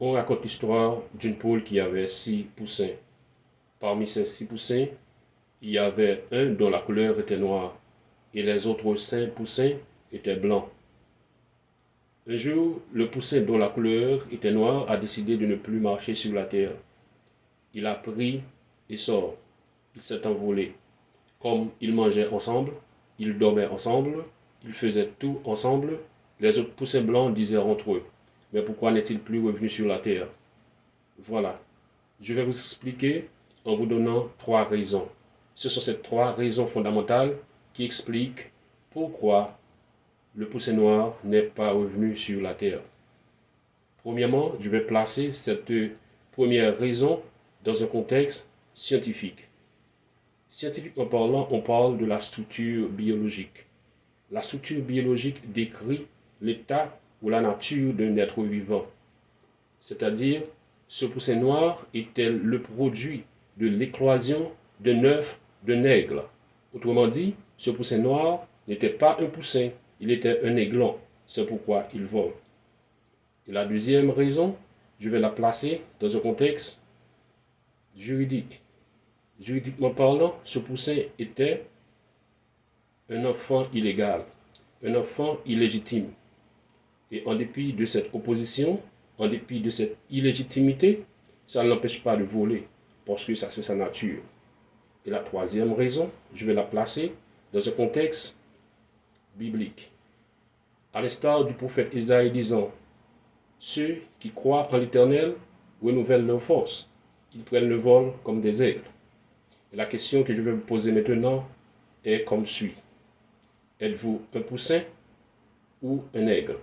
On raconte l'histoire d'une poule qui avait 6 poussins. Parmi ces 6 poussins, il y avait un dont la couleur était noire et les autres 5 poussins étaient blancs. Un jour, le poussin dont la couleur était noire a décidé de ne plus marcher sur la terre. Il a pris essor. Il s'est envolé. Comme ils mangeaient ensemble, ils dormaient ensemble, ils faisaient tout ensemble, les autres poussins blancs disaient entre eux: mais pourquoi n'est-il plus revenu sur la terre? Voilà. Je vais vous expliquer en vous donnant 3 raisons. Ce sont ces 3 raisons fondamentales qui expliquent pourquoi le poussin noir n'est pas revenu sur la terre. Premièrement, je vais placer cette première raison dans un contexte scientifique. Scientifiquement parlant, on parle de la structure biologique. La structure biologique décrit l'état ou la nature d'un être vivant. C'est-à-dire, ce poussin noir était le produit de l'éclosion d'un œuf d'un aigle. Autrement dit, ce poussin noir n'était pas un poussin, il était un aiglon. C'est pourquoi il vole. Et la deuxième raison, je vais la placer dans un contexte juridique. Juridiquement parlant, ce poussin était un enfant illégal, un enfant illégitime. Et en dépit de cette opposition, en dépit de cette illégitimité, ça ne l'empêche pas de voler, parce que ça c'est sa nature. Et la troisième raison, je vais la placer dans un contexte biblique. À l'instar du prophète Isaïe disant: ceux qui croient en l'Éternel renouvellent leur force, ils prennent le vol comme des aigles. Et la question que je vais vous poser maintenant est comme suit: êtes-vous un poussin ou un aigle?